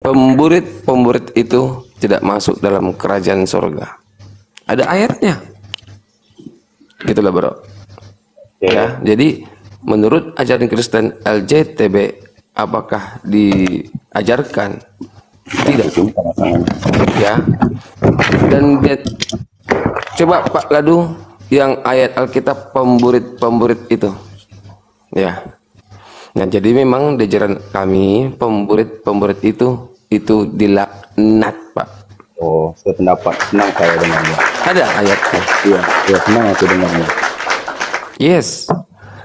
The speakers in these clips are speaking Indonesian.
pemburit itu tidak masuk dalam kerajaan surga. Ada ayatnya. Gitulah bro. Ya, jadi menurut ajaran Kristen LGTB apakah diajarkan? Tidak. Ya. Dan dia, coba Pak Ladu yang ayat Alkitab pemburit itu. Ya. Nah, jadi memang di ajaran kami pemburit itu dilaknat, Pak. Oh, sependapat. Senang saya dengannya. Ada ayatnya. Iya, senang aku dengannya. Yes.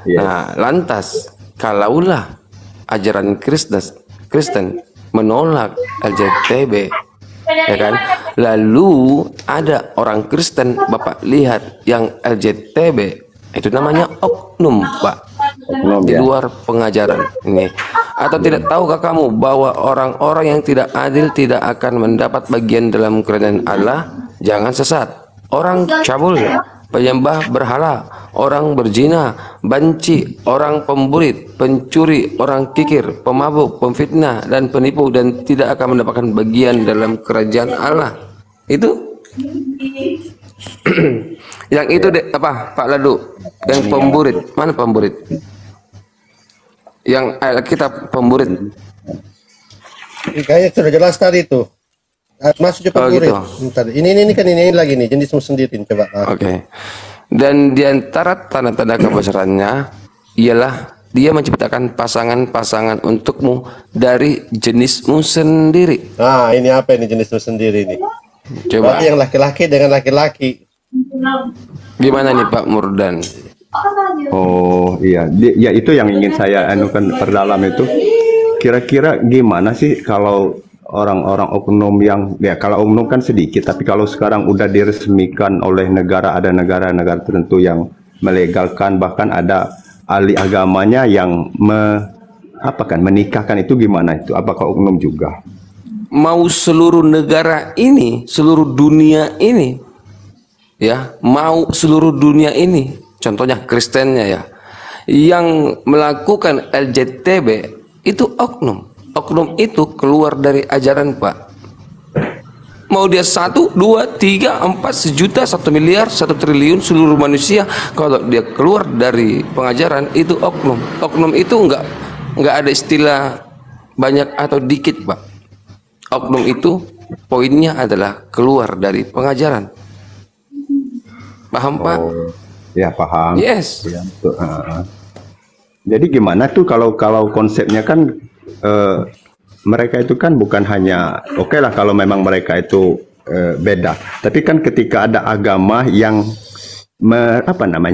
Nah, lantas kalaulah ajaran Kristen menolak LGTB, ya kan? Lalu ada orang Kristen, Bapak lihat yang LGTB itu namanya oknum, Pak. Oknum, di luar pengajaran ini. Atau tidak tahukah kamu bahwa orang-orang yang tidak adil tidak akan mendapat bagian dalam kerajaan Allah? Jangan sesat. Orang cabul, penyembah berhala, orang berzina, banci, orang pemburit, pencuri, orang kikir, pemabuk, pemfitnah, dan penipu, dan tidak akan mendapatkan bagian dalam kerajaan Allah. Itu yang itu apa Pak Ladu? Yang pemburit, mana pemburit? Yang kita pemburit. Kayaknya sudah jelas tadi itu. Masuk cepat gitu. Ini kan ini lagi nih jenismu sendiri coba. Oke. Dan diantara tanda-tanda kebesarannya ialah dia menciptakan pasangan-pasangan untukmu dari jenismu sendiri. Nah, ini apa ini jenismu sendiri nih? Coba. Berarti yang laki-laki dengan laki-laki. Gimana nih Pak Murdan? Oh iya, ya itu yang ingin saya anukan perdalam itu. Kira-kira gimana sih kalau orang-orang oknum yang, ya kalau oknum kan sedikit, tapi kalau sekarang udah diresmikan oleh negara, ada negara-negara tertentu yang melegalkan, bahkan ada ahli agamanya yang menikahkan, itu gimana itu? Apakah oknum juga? Mau seluruh negara ini, seluruh dunia ini, ya, mau seluruh dunia ini, contohnya Kristennya ya, yang melakukan LGTB itu oknum. Oknum itu keluar dari ajaran, Pak. Mau dia 1, 2, 3, 4, sejuta, 1 miliar, 1 triliun seluruh manusia, kalau dia keluar dari pengajaran itu oknum. Oknum itu enggak ada istilah banyak atau dikit, Pak. Oknum itu poinnya adalah keluar dari pengajaran. Paham, Pak? Oh, ya paham. Yes. Ya, jadi gimana tuh kalau konsepnya kan mereka itu kan bukan hanya oke lah kalau memang mereka itu beda, tapi kan ketika ada agama yang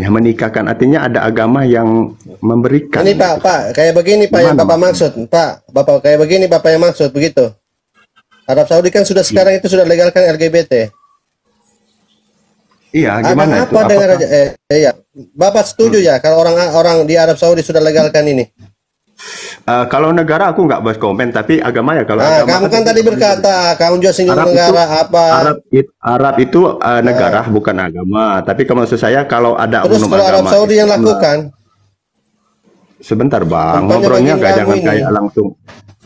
menikahkan, artinya ada agama yang memberikan. Ini Pak kayak begini Pak yang Bapak maksud, Bapak kayak begini Bapak yang maksud begitu. Arab Saudi kan sudah sekarang itu sudah legalkan LGBT. Iya, gimana apa itu? Dengan iya. Bapak setuju ya kalau orang di Arab Saudi sudah legalkan ini? Kalau negara aku nggak bahas komen, tapi agama ya kalau agama. Kamu kan tadi berkata kamu juga singgung negara itu, apa? Arab itu negara bukan agama, tapi kalau maksud saya kalau ada terus kalau Arab Saudi yang lakukan. Sebentar Bang, ngobrolnya jangan kayak langsung.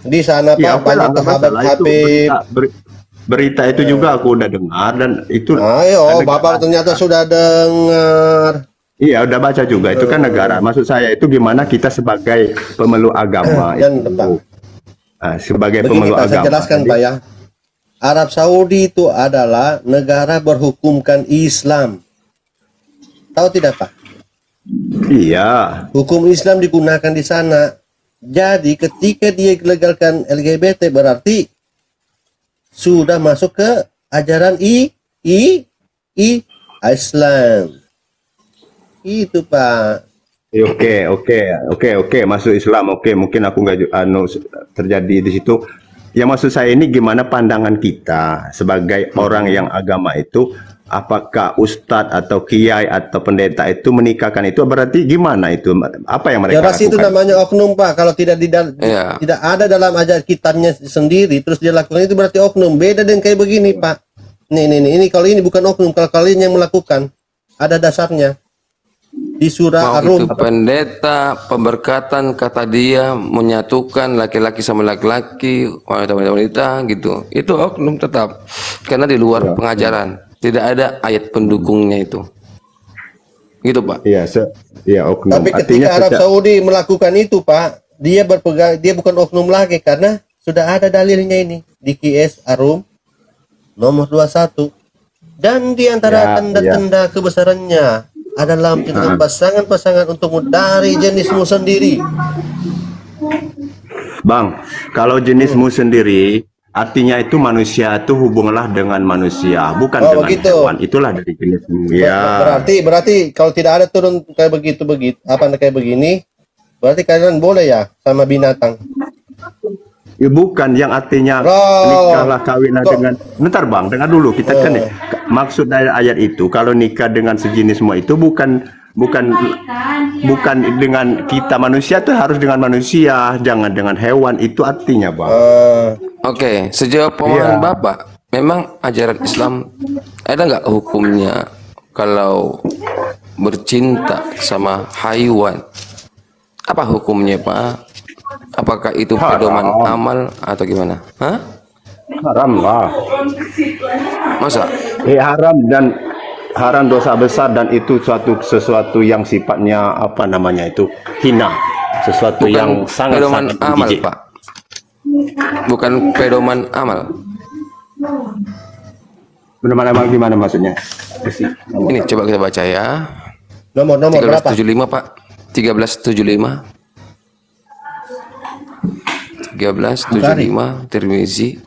Di sana ya, Pak banyak sahabat Habib. Berita itu juga aku udah dengar dan itu. Ayo, Bapak ternyata sudah dengar. Iya, udah baca juga. Itu kan negara. Maksud saya itu gimana kita sebagai pemeluk agama itu. Sebagai pemeluk agama. Saya jelaskan Pak ya. Arab Saudi itu adalah negara berhukumkan Islam. Tahu tidak Pak? Iya. Hukum Islam digunakan di sana. Jadi ketika dia legalkan LGBT berarti sudah masuk ke ajaran Islam. Itu Pak. Oke, masuk Islam. Oke, mungkin aku nggak terjadi di situ. Ya maksud saya ini gimana pandangan kita sebagai orang yang agama itu, apakah ustadz atau kiai atau pendeta itu menikahkan itu berarti gimana itu? Apa yang mereka lakukan? Itu namanya oknum Pak. Kalau tidak tidak ada dalam ajaran kitabnya sendiri, terus dia lakukan itu berarti oknum. Beda dengan kayak begini Pak. Ini kalau ini bukan oknum, kalau kalian yang melakukan ada dasarnya. di surah Mau itu Ar-Rum. pendeta, pemberkatan, kata dia menyatukan laki-laki sama laki-laki, wanita-wanita gitu. Itu oknum tetap, karena di luar pengajaran, tidak ada ayat pendukungnya itu. Gitu Pak. Iya, iya oknum. Tapi Artinya ketika Arab Saudi melakukan itu, Pak, dia berpegang, dia bukan oknum lagi karena sudah ada dalilnya ini di QS Ar-Rum nomor 21. Dan di antara tanda-tanda kebesarannya adalah menciptakan pasangan-pasangan untuk dari jenismu sendiri. Bang, kalau jenismu sendiri, artinya itu manusia itu hubunglah dengan manusia, bukan dengan begitu. hewan. Itulah dari jenismu. Ya. Berarti kalau tidak ada turun kayak begitu apa kayak begini, berarti kalian boleh ya sama binatang. Ya, bukan yang artinya nikahlah kawinlah dengan. Bentar Bang, dengar dulu kita kan maksud dari ayat itu kalau nikah dengan sejenismu itu bukan dengan kita manusia tuh harus dengan manusia, jangan dengan hewan, itu artinya Bang. Oke, sejauh pemahaman Bapak, memang ajaran Islam ada nggak hukumnya kalau bercinta sama hewan? Apa hukumnya Pak? Apakah itu pedoman amal atau gimana? Hah? Haram lah. Masa? Haram dan haram dosa besar, dan itu sesuatu yang sifatnya apa namanya itu hina, sesuatu Bukan yang sangat pedoman amal jijik. Pak. Bukan pedoman amal. Pedoman amal gimana maksudnya? Ini coba kita baca ya. Nomor berapa? 1375 Pak. 1375. 1375 Tirmizi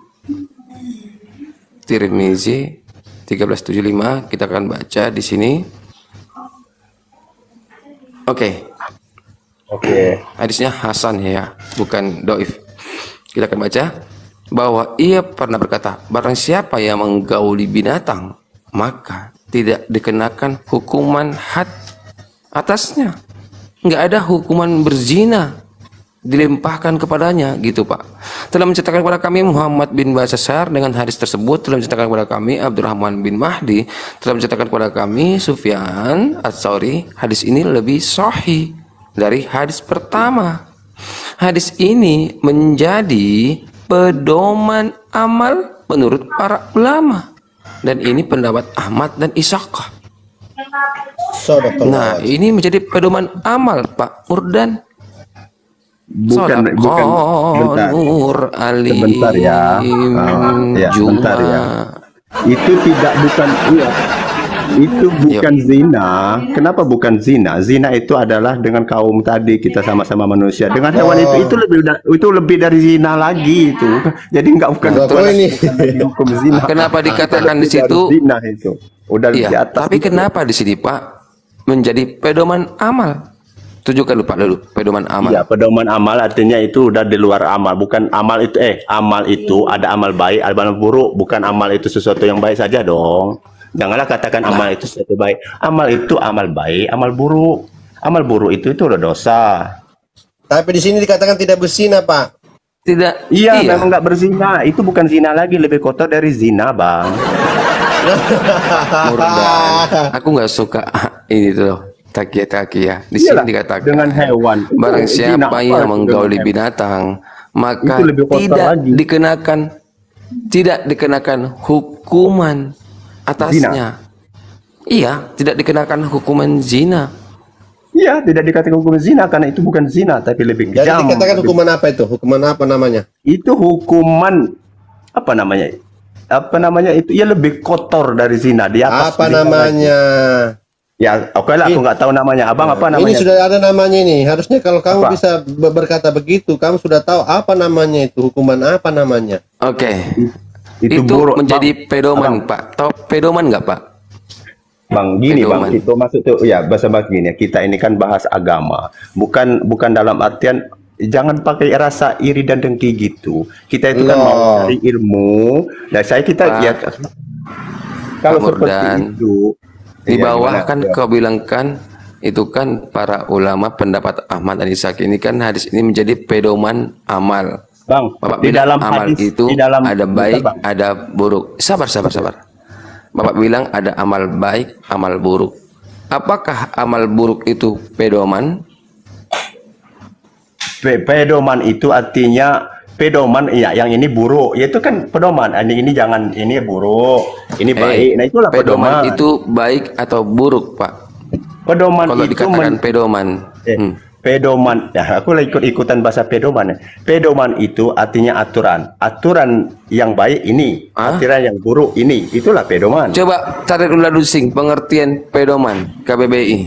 1375, kita akan baca di sini. Oke. Hadisnya Hasan ya, bukan doif. Kita akan baca bahwa ia pernah berkata, barang siapa yang menggauli binatang maka tidak dikenakan hukuman had atasnya. Nggak ada hukuman berzina dilimpahkan kepadanya, gitu Pak. Telah menceritakan kepada kami Muhammad bin Basasar dengan hadis tersebut, telah menceritakan kepada kami Abdurrahman bin Mahdi, telah menceritakan kepada kami Sufyan Ats-Tsauri. Hadis ini lebih sahih dari hadis pertama. Hadis ini menjadi pedoman amal menurut para ulama, dan ini pendapat Ahmad dan Ishaq. Nah, ini menjadi pedoman amal Pak Murdan. Bukan sebentar ya. Sebentar ya. Itu bukan zina. Kenapa bukan zina? Zina itu adalah dengan kaum tadi, kita sama-sama manusia. Dengan hewan itu lebih dari zina lagi itu. Jadi bukan hukum zina. Kenapa dikatakan di situ zina itu? Udah di atas. Tapi kenapa di sini Pak menjadi pedoman amal? Tunjukkan lupa dulu pedoman amal. Iya, pedoman amal artinya itu udah di luar amal. Bukan amal itu amal itu ada amal baik, ada amal buruk. Bukan amal itu sesuatu yang baik saja dong. Janganlah katakan amal itu sesuatu baik. Amal itu amal baik, amal buruk. Amal buruk itu udah dosa. Tapi di sini dikatakan tidak berzina, Pak. Tidak. Iya, memang nggak berzina. Itu bukan zina lagi, lebih kotor dari zina, Bang. Murdan. Aku nggak suka ini tuh. Takia. Di sini dikatakan dengan hewan. Barang siapa yang menggauli binatang, maka tidak dikenakan hukuman atasnya. Iya, tidak dikenakan hukuman zina. Iya, tidak dikatakan hukuman zina karena itu bukan zina, tapi lebih kejam. Jadi dikatakan hukuman apa itu? Hukuman apa namanya? Itu hukuman apa namanya? Apa namanya itu? Ya lebih kotor dari zina, di atas. Apa namanya? Ya, oke lah, aku nggak tahu namanya. Abang apa namanya? Ini sudah ada namanya ini. Harusnya kalau kamu bisa berkata begitu, kamu sudah tahu apa namanya itu, hukuman apa namanya. Oke. Itu buruk, menjadi pedoman, Pak. Tahu pedoman nggak, Pak? Bang, gini pedoman. Bang, itu maksud tuh ya bahasa gini ya. Kita ini kan bahas agama, bukan dalam artian jangan pakai rasa iri dan dengki gitu. Kita itu kan mau cari ilmu. Dan kita kalau seperti itu. Di bawah kan kau bilang kan itu kan para ulama pendapat Ahmad dan Ishaq ini kan hadis ini menjadi pedoman amal. Bang, Bapak bilang amal hadis, itu ada baik, ada buruk. Sabar. Bapak bilang ada amal baik, amal buruk. apakah amal buruk itu pedoman? Pedoman itu artinya pedoman, iya, yang ini buruk, itu kan pedoman. Ini jangan, ini buruk, ini baik. Nah itulah pedoman pedoman. itu baik atau buruk, Pak? Pedoman Kalau itu dikatakan pedoman. pedoman, ya aku ikutan bahasa pedoman. Pedoman itu artinya aturan. Aturan yang baik ini, aturan yang buruk ini, itulah pedoman. Coba cari dulu sing pengertian pedoman KBBI.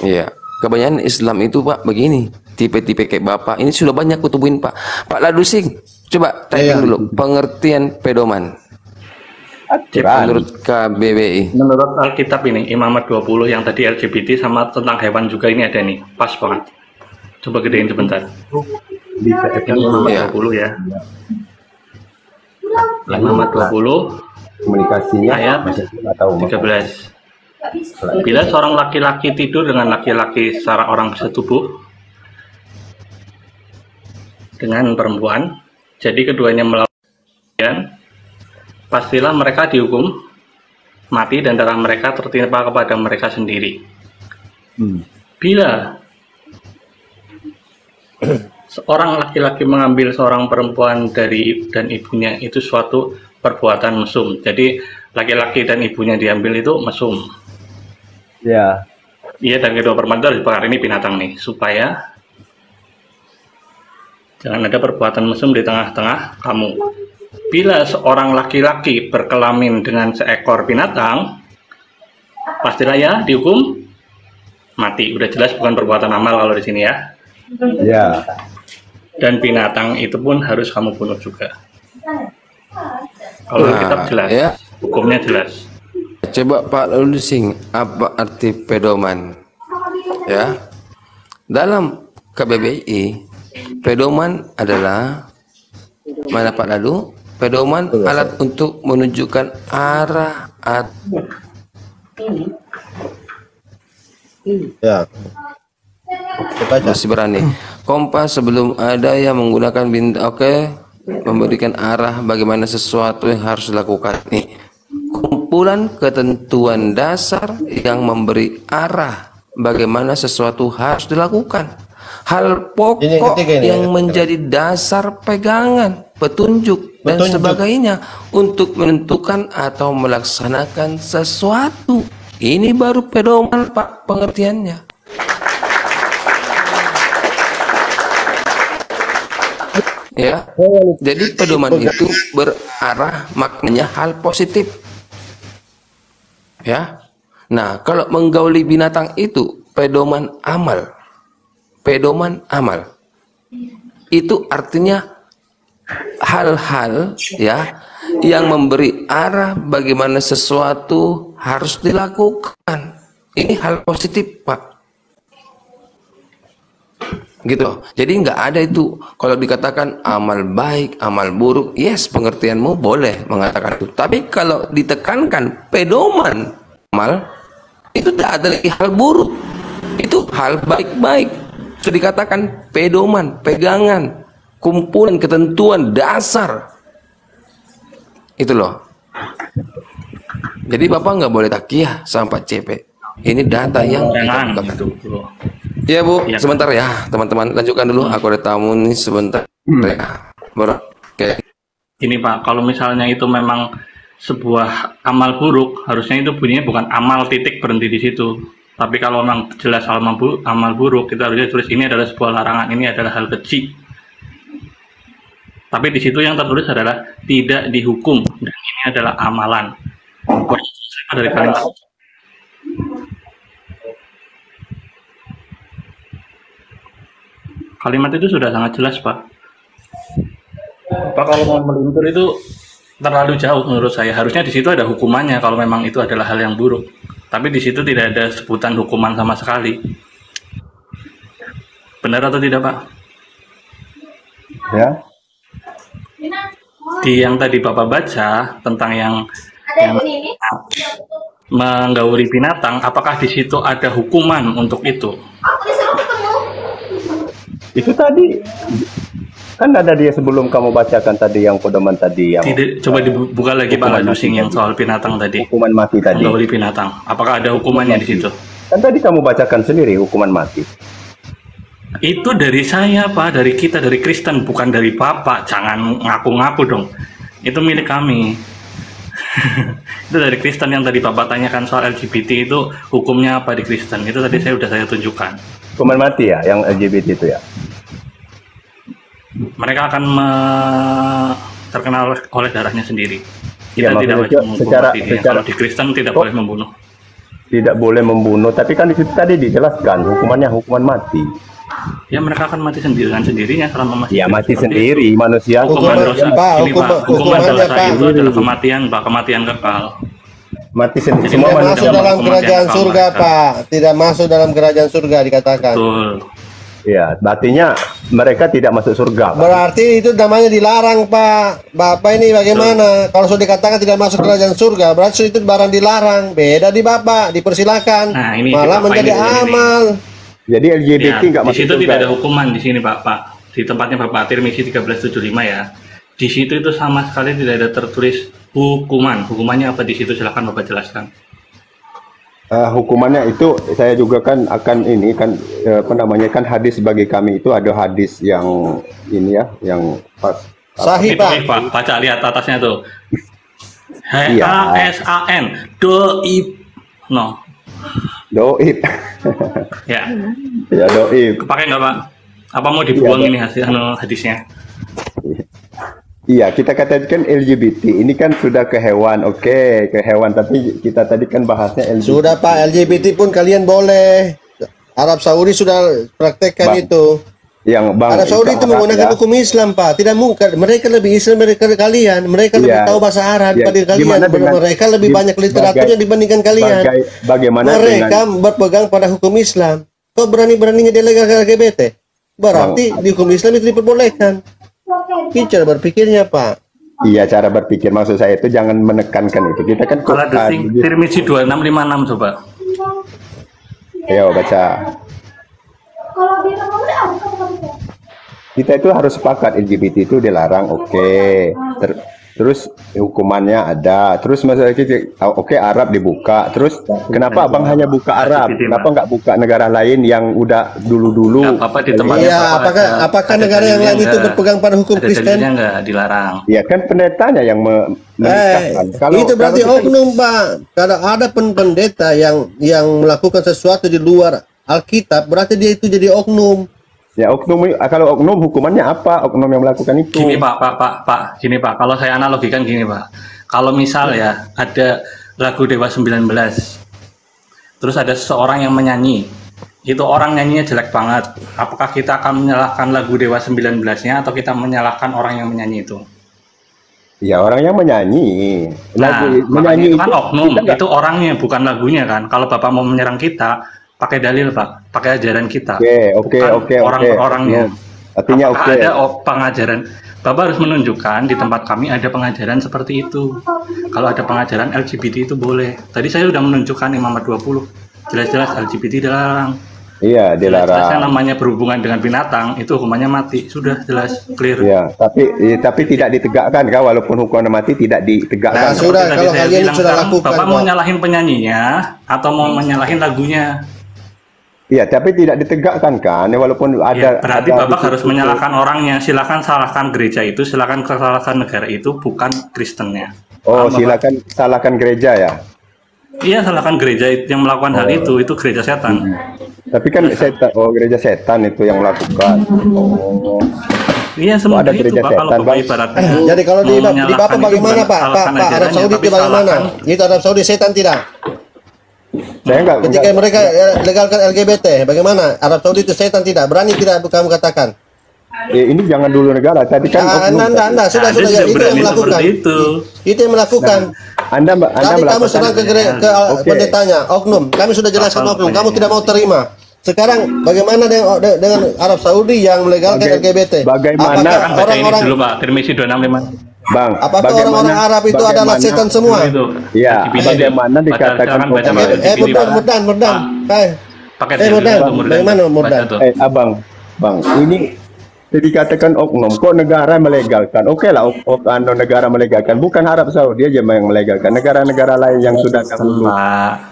Iya, kebanyakan Islam itu Pak begini, tipe-tipe kayak Bapak. Ini sudah banyak kutubuin Pak. Pak Ladusing, coba typing dulu pengertian pedoman. Menurut KBBI. Menurut Alkitab ini, Imamat 20 yang tadi LGBT sama tentang hewan juga ini ada nih, pas banget. Coba gedein sebentar. Ini Imamat 20 ya. Imamat 20 komunikasinya ayat 13. Bila seorang laki-laki tidur dengan laki-laki secara orang bersetubuh dengan perempuan, jadi keduanya melakukan, pastilah mereka dihukum mati dan darah mereka tertimpa kepada mereka sendiri. Bila seorang laki-laki mengambil seorang perempuan dari dan ibunya, itu suatu perbuatan mesum. Jadi laki-laki dan ibunya diambil itu mesum. Ya. Iya, dan kedua perempuan itu harus dibakar. Ini binatang nih, supaya jangan ada perbuatan mesum di tengah-tengah kamu. Bila seorang laki-laki berkelamin dengan seekor binatang, pastilah ya dihukum mati. Udah jelas bukan perbuatan amal kalau di sini ya. Ya. Dan binatang itu pun harus kamu bunuh juga. Kalau kitab jelas, ya. Hukumnya jelas. Coba Pak Ladusing, apa arti pedoman? Ya, dalam KBBI, pedoman adalah mana Pak Ladu? Pedoman alat untuk menunjukkan arah Ya. masih berani. Kompas sebelum ada yang menggunakan bintang, memberikan arah bagaimana sesuatu yang harus dilakukan. Nih, kumpulan ketentuan dasar yang memberi arah bagaimana sesuatu harus dilakukan. Hal pokok yang menjadi dasar pegangan, petunjuk dan sebagainya untuk menentukan atau melaksanakan sesuatu. Ini baru pedoman Pak pengertiannya. Ya, jadi pedoman itu berarah maknanya hal positif. Ya, nah kalau menggauli binatang itu pedoman amal. Pedoman amal itu artinya hal-hal ya yang memberi arah bagaimana sesuatu harus dilakukan. Ini hal positif Pak, gitu. Jadi nggak ada itu kalau dikatakan amal baik, amal buruk. Yes, pengertianmu boleh mengatakan itu. Tapi kalau ditekankan pedoman amal, itu tidak ada lagi hal buruk. Itu hal baik-baik. Sudah dikatakan pedoman, pegangan, kumpulan ketentuan dasar. Itu loh. Jadi Bapak nggak boleh takiyah sama Pak CP. Ini data yang ya Bu, ya. Sebentar ya teman-teman, lanjutkan dulu. Aku ada tamu nih sebentar. Ya. Oke. Ini Pak, kalau misalnya itu memang sebuah amal buruk, harusnya itu bunyinya bukan amal titik berhenti di situ. Tapi kalau memang jelas amal buruk, kita harusnya tulis ini adalah sebuah larangan, ini adalah hal keji. Tapi di situ yang tertulis adalah tidak dihukum, dan ini adalah amalan. Dari kalimat kalimat itu sudah sangat jelas Pak. Pak, kalau mau melintir itu terlalu jauh menurut saya. Harusnya di situ ada hukumannya kalau memang itu adalah hal yang buruk. Tapi di situ tidak ada sebutan hukuman sama sekali. Benar atau tidak Pak? Ya. Di yang tadi Bapak baca tentang yang menggauli binatang, apakah di situ ada hukuman untuk itu? Itu tadi Kan ada dia sebelum kamu bacakan tadi yang pedoman tadi yang Tidak, coba dibuka lagi Pak Hukuman Ladusing mati yang soal binatang tadi. hukuman mati tadi. Menggabuli binatang. Apakah ada hukumannya di situ? Kan tadi kamu bacakan sendiri hukuman mati. Itu dari saya Pak, dari kita, dari Kristen, bukan dari Bapak. Jangan ngaku-ngaku dong. Itu milik kami. Itu dari Kristen yang tadi Bapak tanyakan soal LGBT itu hukumnya apa di Kristen. Itu tadi saya tunjukkan. Hukuman mati ya yang LGBT itu ya. Mereka akan terkenal oleh darahnya sendiri. Ya, Kita tidak maksudnya wajib membunuh secara- matinya. secara- Kalau di Kristen tidak boleh membunuh. Tidak boleh membunuh, tapi kan di situ tadi dijelaskan hukumannya hukuman mati. Ya mereka akan mati sendiri dengan sendirinya selama masih Ya hidup mati seperti sendiri itu. manusia. Hukuman Hukuman- dosa, Pak, ini Pak, hukuman hukumannya, dosa Pak. itu adalah kematian, Pak, kematian kekal. Mati sendiri. Jadi Semua Tidak manusia. masuk dalam kematian kerajaan kekal surga, mereka. Pak. Tidak masuk dalam kerajaan surga dikatakan. Betul. Ya, artinya mereka tidak masuk surga. Pak. Berarti itu namanya dilarang, Pak. Bapak ini bagaimana? Kalau sudah dikatakan tidak masuk kerajaan surga, berarti itu barang dilarang. Beda di Bapak, dipersilakan. Nah, ini Malah Bapak menjadi ini begini. amal. Jadi LGBT Ya, nggak di masuk situ surga. tidak ada hukuman di sini, Pak. Di tempatnya Bapak Tirmizi 1375 ya. Di situ itu sama sekali tidak ada tertulis hukuman. Hukumannya apa di situ? Silakan Bapak jelaskan. Hukumannya itu saya juga kan akan ini kan apa namanya kan hadis bagi kami itu ada hadis yang ini ya yang pas Sahih, Itu, Pak. Pak. Baca lihat atasnya tuh. Iya. HASAN doib. No. doib. Ya. Ya doib. Kepakai nggak Pak? Apa mau dibuang Iya, ini hadisnya? Iya, kita katakan LGBT ini kan sudah ke hewan, oke, ke hewan. Tapi kita tadi kan bahasnya LGBT. Sudah, Pak. LGBT pun kalian boleh. Arab Saudi sudah praktekkan Bang, itu. Yang bang. Arab Saudi itu menggunakan ya. hukum Islam, Pak. Tidak mungkin. Mereka lebih Islam dari kalian. Mereka lebih Iya. tahu bahasa Arab Iya. daripada kalian. Gimana dengan- Mereka lebih banyak literaturnya dibandingkan kalian. Bagaimana Mereka dengan berpegang pada hukum Islam. Kok berani-beraninya dia legalkan LGBT? Berarti di hukum Islam itu diperbolehkan. Cara berpikirnya, Pak. iya cara berpikir maksud saya itu jangan menekankan itu. Kita kan Kalau Dusing Tirmizi 2656 coba. Ayo baca. Kalau dia nggak boleh, aku nggak bisa. Kita itu harus sepakat LGBT itu dilarang, oke. Terus hukumannya ada. Terus masalah kita, oke Arab dibuka. Terus kenapa abang hanya buka Arab? Kenapa nggak buka negara lain yang udah dulu-dulu? Nggak apa-apa di tempatnya Iya, Bapak apakah ada negara yang lain dalilnya itu nggak? berpegang pada hukum Ada Kristen? dalilnya nggak dilarang? Ya kan pendetanya yang menikahkan. Itu berarti kita- oknum, Pak. Kalau ada pendeta yang melakukan sesuatu di luar Alkitab, berarti dia itu jadi oknum. Ya oknum, kalau oknum hukumannya apa? Oknum yang melakukan itu. Gini Pak, gini Pak. Kalau saya analogikan gini Pak. Kalau misal ya ada lagu Dewa 19, terus ada seseorang yang menyanyi, itu orang nyanyinya jelek banget. Apakah kita akan menyalahkan lagu Dewa 19-nya atau kita menyalahkan orang yang menyanyi itu? Ya orang yang menyanyi. Nah, Lagu makanya itu kan oknum, kita nggak- itu orangnya bukan lagunya kan. Kalau Bapak mau menyerang kita, pakai dalil Pak, pakai ajaran kita. Oke. Bukan orang per orangnya. Artinya Apakah oke. ada pengajaran? Bapak harus menunjukkan di tempat kami ada pengajaran seperti itu. Kalau ada pengajaran LGBT itu boleh. Tadi saya sudah menunjukkan Imamat 20. Jelas-jelas LGBT dilarang. Iya, Jelas-jelas yang dilarang. namanya berhubungan dengan binatang itu hukumannya mati. Sudah jelas, clear. Ya, tapi tidak ditegakkan kan walaupun hukuman mati tidak ditegakkan. Nah, sudah, Seperti kalau tadi saya kalian bilang, sudah sekarang lakukan, Bapak mau Pak. nyalahin penyanyinya atau mau menyalahin lagunya? Iya, tapi tidak ditegakkan kan walaupun ada Ya, berarti ada Bapak di harus situ. menyalahkan orangnya. Silakan salahkan gereja itu, silakan salahkan negara itu, bukan Kristennya. Oh, Paham, Bapak? silakan salahkan gereja ya. Iya, salahkan gereja yang melakukan hal itu gereja setan. Tapi kan setan, gereja setan itu yang melakukan. Oh. Iya, semua ada itu gereja Pak, kalau setan, Bapak Bang. ibaratnya. Jadi kalau di mau menyalahkan Bapak itu bagaimana, bukan Pak? Pak, salahkan Arab ajarannya, Saudi tapi itu bagaimana? salahkan- Itu Arab Saudi setan tidak? Saya enggak Ketika mereka legalkan LGBT, bagaimana? Arab Saudi itu setan tidak? Berani tidak kamu katakan? ini jangan dulu negara. Tadi kan oknum. Anda sudah Anda juga itu yang berani melakukan. seperti itu. Itu yang melakukan. Anda Tadi kamu melakukan serang ke Oke. pendetanya, oknum. Kami sudah jelaskan oknum. Kamu tidak mau terima. Sekarang bagaimana dengan Arab Saudi yang melegalkan LGBT? Bagaimana- Apakah Kan baca ini orang-orang dulu Pak, Tirmizi 265. Bang, apakah orang-orang Arab itu adalah setan semua? Itu. Iya, LGBT. bagaimana Baca, dikatakan silakan baca oknum? Pak, LGBT, Pak. Murdan. Pakai Murdan, tuh, bagaimana Murdan? Baca tuh. Abang, Bang, ini dikatakan oknum, kok negara melegalkan? Oke lah, negara melegalkan. Bukan Arab Saudi aja yang melegalkan. Negara-negara lain yang sudah dahulu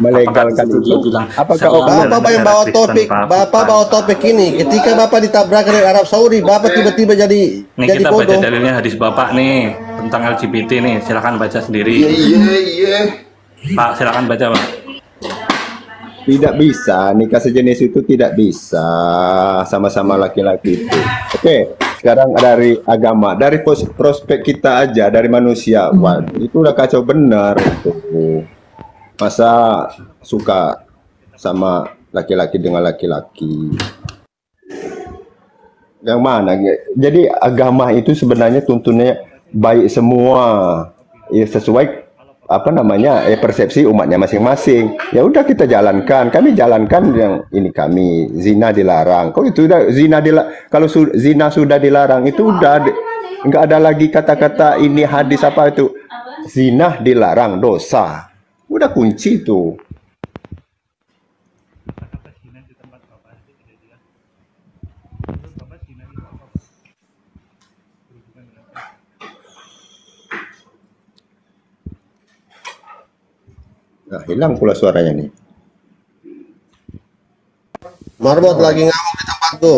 melegalkan itu. Apakah oknum? Bapak yang bawa topik, Bapak bawa topik ini. Ketika Bapak ditabrak dari Arab Saudi, Bapak tiba-tiba jadi Nih kita baca bodoh. dalilnya hadis Bapak nih tentang LGBT nih. Silakan baca sendiri. Pak, silakan baca, Pak. Tidak bisa, nikah sejenis itu tidak bisa sama-sama laki-laki itu. Oke, sekarang dari agama, dari prospek kita aja, dari manusia, wah, itu udah kacau benar itu. Masa suka sama laki-laki dengan laki-laki? Yang mana? Jadi agama itu sebenarnya tuntunnya baik semua, ya sesuai apa namanya persepsi umatnya masing-masing. Ya udah kita jalankan, kami jalankan yang ini kami zina dilarang. Kok itu udah zina kalau zina sudah dilarang itu udah nggak ada lagi kata-kata ini hadis apa itu zina dilarang dosa. Udah kunci itu. Nah, hilang pula suaranya nih. Marbot lagi ngamuk di tempatku.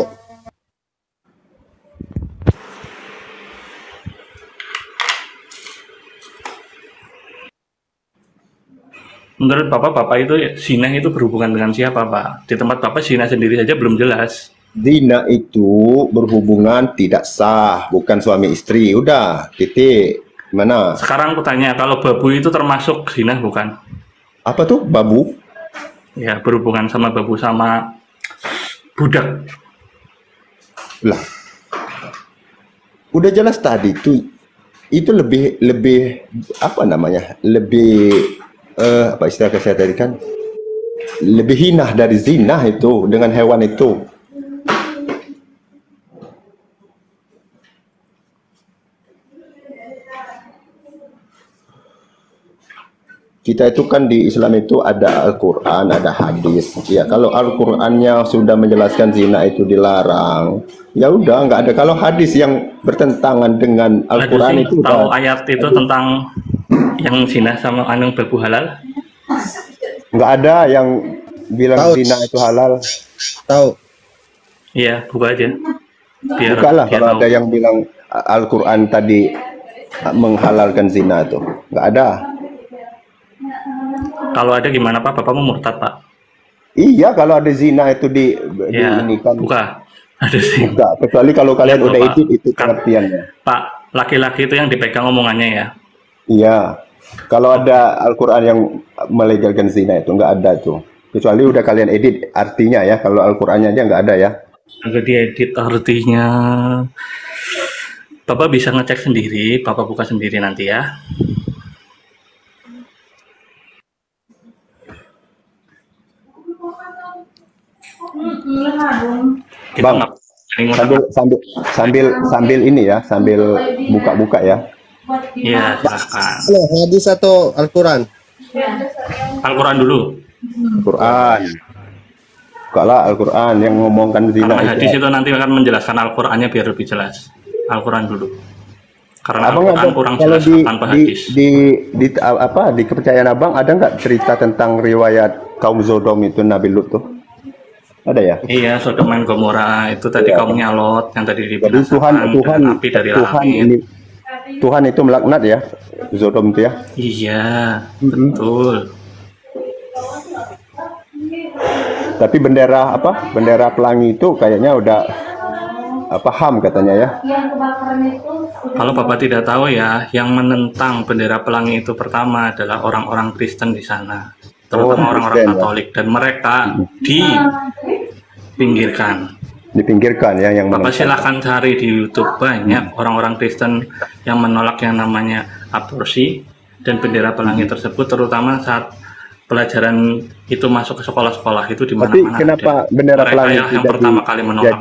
Menurut Bapak itu zina itu berhubungan dengan siapa, Pak? Di tempat Bapak zina sendiri saja belum jelas. Zina itu berhubungan tidak sah, bukan suami istri. Udah, titik. Mana? Sekarang aku tanya, kalau babu itu termasuk zina bukan? Apa tuh babu? Ya, berhubungan sama babu sama budak. Lah, udah jelas tadi tuh itu lebih apa namanya? Lebih apa istilah saya tadi kan? Lebih hina dari zina itu dengan hewan itu. Kita itu kan di Islam itu ada Al-Quran, ada hadis. Ya kalau Al-Qurannya sudah menjelaskan zina itu dilarang, ya udah nggak ada. Kalau hadis yang bertentangan dengan Al-Quran itu tahu ayat itu tentang yang zina sama anu babu halal? Nggak ada yang bilang zina itu halal. Tahu? Iya, buka aja. Bukalah kalau ada yang bilang Al-Quran tadi menghalalkan zina itu, nggak ada. Kalau ada gimana Pak? Bapak mau murtad Pak? Iya, kalau ada zina itu ya, ini kan. Buka. Ada sih. Enggak, kecuali kalau kalian ya, udah Pak, edit itu pengertiannya. Pak, laki-laki itu yang dipegang omongannya ya? Iya. Kalau ada Al-Quran yang melegalkan zina itu nggak ada tuh. Kecuali udah kalian edit artinya ya. Kalau Al-Qurannya aja nggak ada ya. Agak diedit artinya. Bapak bisa ngecek sendiri. Bapak buka sendiri nanti ya. Bang, sambil ini ya, sambil buka-buka ya. Iya, silakan. Hadis atau Al-Quran? Al-Quran dulu. Al-Quran. Bukalah Al-Quran yang ngomongkan zina. Karena hadis itu nanti akan menjelaskan Al-Qurannya biar lebih jelas. Al-Quran dulu. Karena Al-Quran kurang jelas tanpa hadis. Di kepercayaan abang ada nggak cerita tentang riwayat kaum Sodom itu Nabi Lut tuh? Ada ya? Iya, Sodom dan Gomora itu tadi kaumnya Lot yang tadi dibinasakan dengan api dari langit. Tuhan itu melaknat ya Sodom itu ya? Iya, betul. Tapi bendera bendera pelangi itu kayaknya udah paham katanya ya. Kalau Bapak tidak tahu ya, yang menentang bendera pelangi itu pertama adalah orang-orang Kristen di sana, terutama orang-orang Katolik, dan mereka dipinggirkan ya. Yang Bapak silahkan cari di YouTube, banyak orang-orang Kristen yang menolak yang namanya aborsi dan bendera pelangi tersebut, terutama saat pelajaran itu masuk ke sekolah-sekolah itu di mana-mana. Tapi kenapa bendera pelangi yang pertama kali menolak,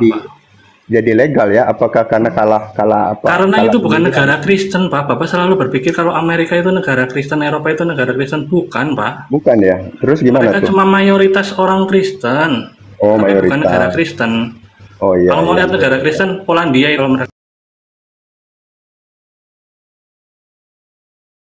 jadi legal ya? Apakah karena kalah apa? Karena kalah itu bukan negara Kristen, Pak. Bapak selalu berpikir kalau Amerika itu negara Kristen, Eropa itu negara Kristen. Bukan, Pak. Bukan ya? Terus gimana Mereka tuh? cuma mayoritas orang Kristen. Oh, tapi mayoritas. bukan negara Kristen. Oh iya. Kalau mau iya, lihat negara Kristen, Polandia ya kalau menurut